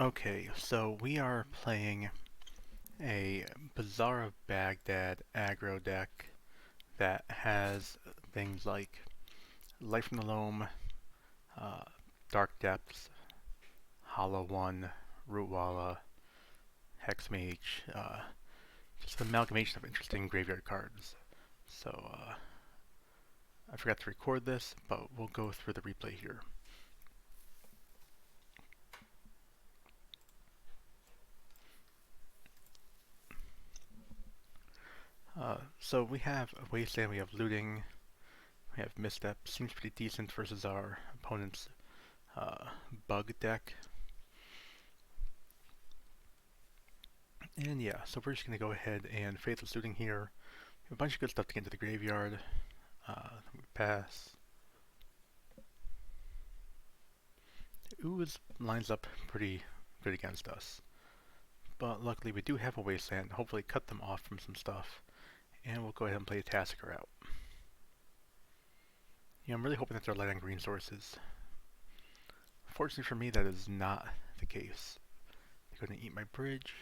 Okay, so we are playing a Bazaar of Baghdad aggro deck that has things like Life from the Loam, uh, Dark Depths, Hollow One, Rootwalla, Hexmage, just an amalgamation of interesting graveyard cards. So I forgot to record this, but we'll go through the replay here. So we have a Wasteland, we have Looting, we have Misstep, seems pretty decent versus our opponent's uh, Bug deck. And yeah, so we're just going to go ahead and Faithless Looting here. We have a bunch of good stuff to get into the graveyard. We pass. Ooze lines up pretty good against us. But luckily we do have a Wasteland, hopefully cut them off from some stuff. And we'll go ahead and play a Tassiker out. Yeah, I'm really hoping that they're light on green sources. Fortunately for me, that is not the case. They're going to eat my bridge.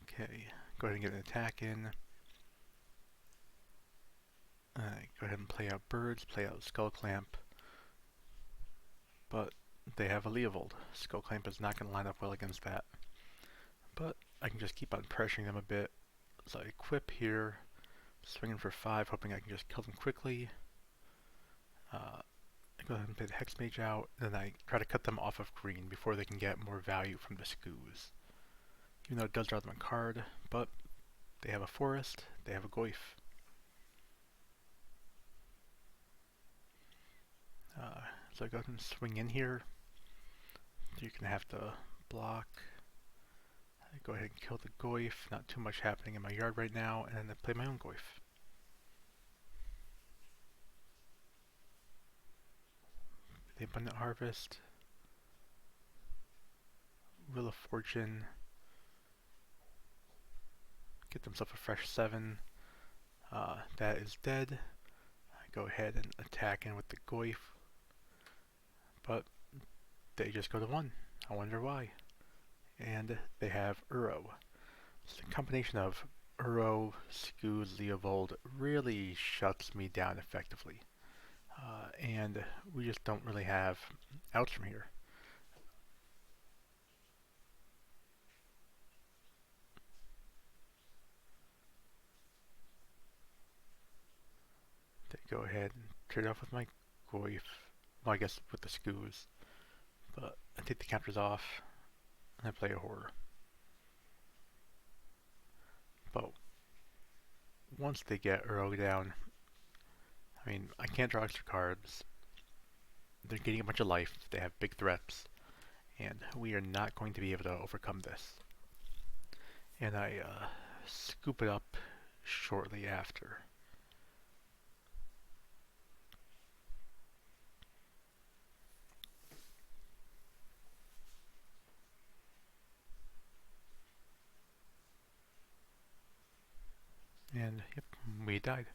Okay, go ahead and get an attack in. Go ahead and play out birds, play out Skull Clamp. But they have a Leovold. Skull Clamp is not going to line up well against that. But I can just keep on pressuring them a bit. So I equip here, swinging for 5, hoping I can just kill them quickly. I go ahead and play the Hex Mage out, and then I try to cut them off of green before they can get more value from the Skoos. Even though it does draw them a card, but they have a Forest, they have a Goyf. So I go ahead and swing in here. You're going to have to block. I go ahead and kill the Goyf, not too much happening in my yard right now, and then I play my own Goyf. The Abundant Harvest, Wheel of Fortune, get themselves a fresh 7. That is dead. I go ahead and attack in with the Goyf, but they just go to 1. I wonder why. And they have Uro. So the combination of Uro, Skoos, Leovold really shuts me down effectively. And we just don't really have outs from here. They go ahead and trade off with my Goyf. Well, I guess with the Skoos. But I take the counters off, and I play a Horror. But once they get Uro down, I mean, I can't draw extra cards. They're getting a bunch of life, they have big threats, and we are not going to be able to overcome this. And I scoop it up shortly after. And yep, we died.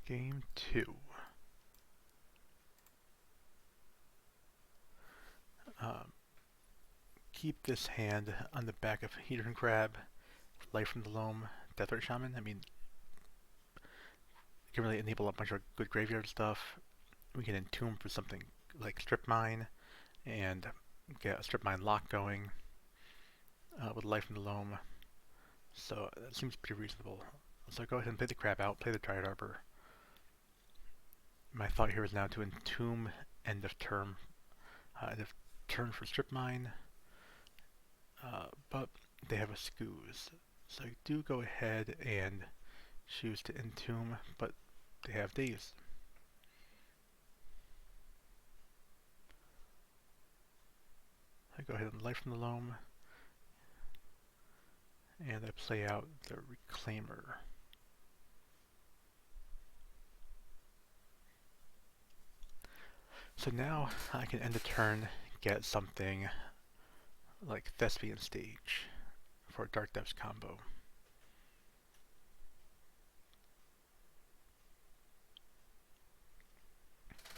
Game 2. Keep this hand on the back of Hedron Crab, Life from the Loam, Deathward Shaman. I mean, it can really enable a bunch of good graveyard stuff. We can entomb for something like Strip Mine and get a Strip Mine lock going with Life from the Loam. So that seems pretty reasonable. So go ahead and play the Crab out, play the Dryad Arbor. My thought here is now to entomb end of turn for Strip Mine. But they have a Skoos. So I do go ahead and choose to entomb, but they have Daze. I go ahead and Life from the Loam, and I play out the Reclaimer. So now I can end the turn, get something like Thespian Stage for a Dark Depths combo.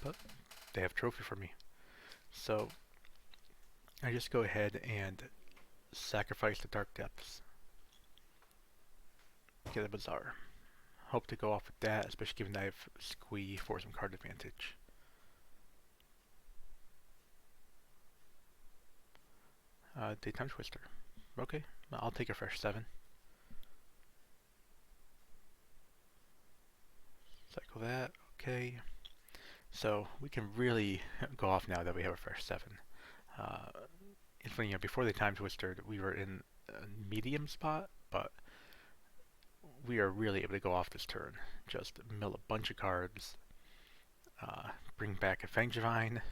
but they have trophy for me. So I just go ahead and sacrifice the Dark Depths. Get a Bazaar. Hope to go off with that, especially given that I have Squee for some card advantage. Daytime Twister. Okay, I'll take a fresh 7. Cycle that, okay. So we can really go off now that we have a fresh 7. It's funny, before the Time Twister, we were in a medium spot, but we are really able to go off this turn. Just mill a bunch of cards, bring back a Fangevine.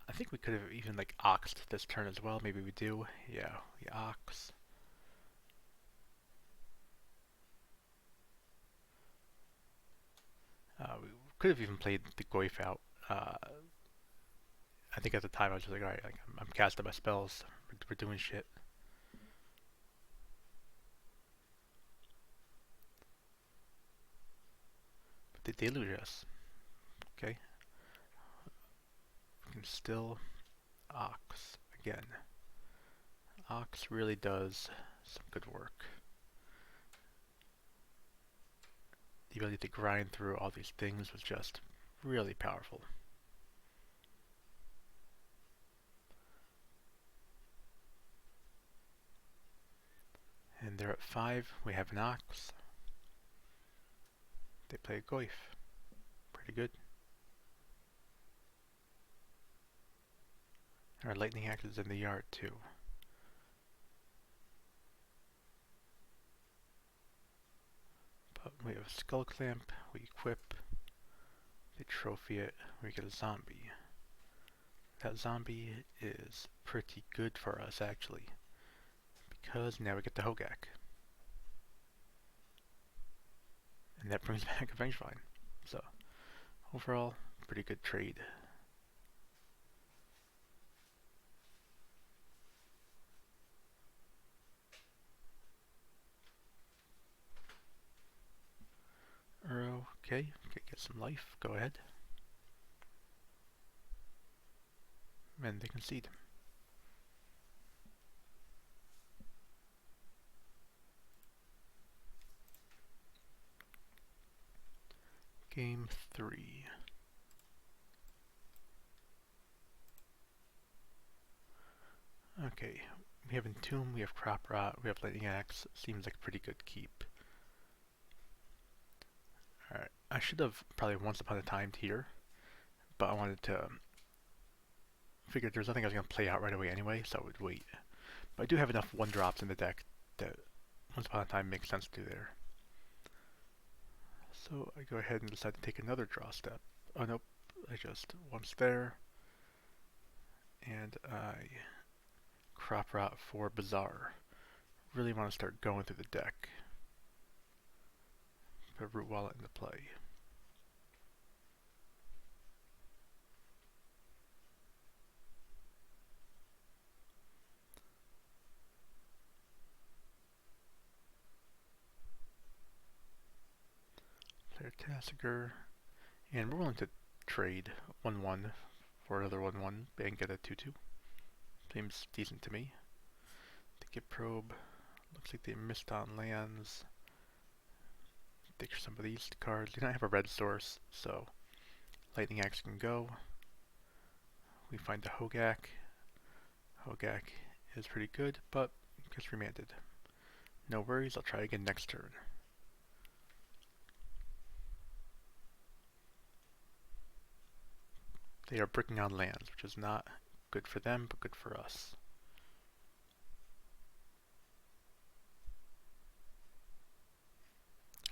I think we could have even like oxed this turn as well. Maybe we do. Yeah, we ox. We could have even played the Goyf out. I think at the time I was just like, alright, like, I'm casting my spells. We're doing shit. But they deluge us. Okay. We can still ox again. Ox really does some good work. The ability to grind through all these things was just really powerful. And they're at 5. We have an ox. They play a Goyf. Pretty good. Our lightning axe is in the yard too. But we have a skull clamp, we equip, they trophy it, we get a zombie. That zombie is pretty good for us actually, because now we get the Hogak. And that brings back a Vengevine. So, overall, pretty good trade. Okay, get some life, go ahead. And they concede. Game 3. Okay, we have Entomb, we have Crop Rot, we have Lightning Axe. Seems like a pretty good keep. Alright, I should have probably Once Upon a Time here, but I wanted to figure there's nothing I was going to play out right away anyway, so I would wait. But I do have enough 1-drops in the deck that Once Upon a Time makes sense to do there. So I go ahead and decide to take another draw step. Oh nope, I just once there, and I Crop Rot for Bazaar. Really want to start going through the deck. Put Root Wallet into play. Player Tassiger, and we're willing to trade 1-1 for another 1-1 and get a 2-2. Seems decent to me. The Gift Probe, looks like they missed on lands. Take some of these cards. They don't have a red source, so Lightning Axe can go. We find the Hogak. Hogak is pretty good, but gets remanded. No worries, I'll try again next turn. They are bricking on lands, which is not good for them, but good for us.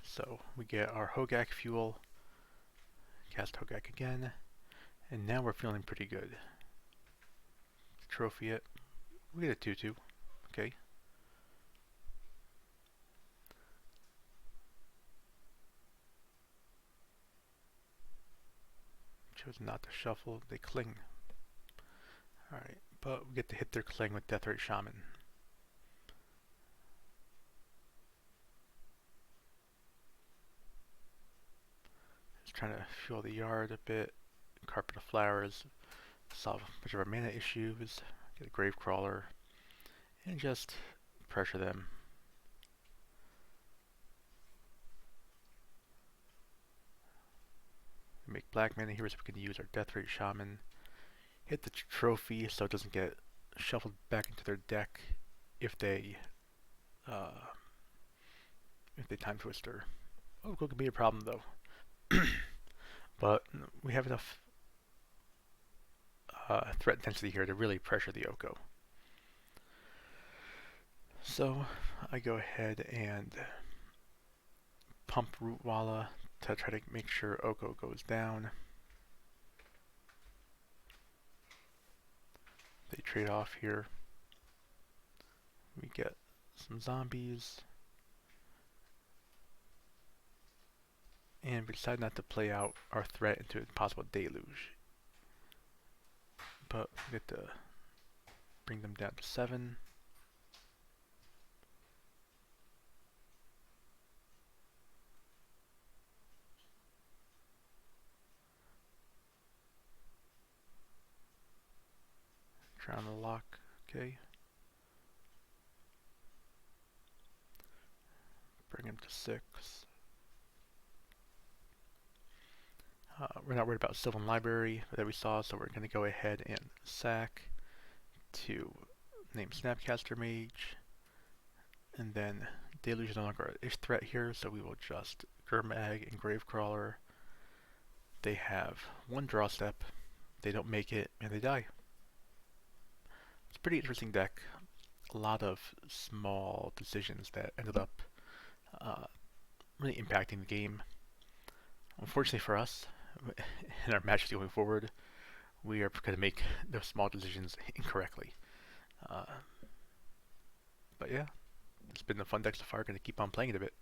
So we get our Hogak fuel, cast Hogak again, and now we're feeling pretty good. Trophy it. We get a 2-2. Okay. Chose not to shuffle. They cling. Alright, but we get to hit their cling with Deathrite Shaman. Just trying to fuel the yard a bit, carpet of flowers, solve a bunch of our mana issues, get a grave crawler, and just pressure them. Make black mana here so we can use our Deathrite Shaman. Hit the trophy so it doesn't get shuffled back into their deck if they time twister. Oko can be a problem though, but we have enough threat density here to really pressure the Oko. So I go ahead and pump Rootwalla to try to make sure Oko goes down. They trade off here. We get some zombies. And we decide not to play out our threat into a possible deluge. But we get to bring them down to 7. Drown the lock, okay. Bring him to 6. We're not worried about Sylvan Library that we saw, so we're going to go ahead and sack to name Snapcaster Mage. And then Deluge is no longer a threat here, so we will just Gurmag and Gravecrawler. They have one draw step, they don't make it, and they die. It's a pretty interesting deck. A lot of small decisions that ended up really impacting the game. Unfortunately for us, in our matches going forward, we are going to make those small decisions incorrectly. But yeah, it's been a fun deck so far. Going to keep on playing it a bit.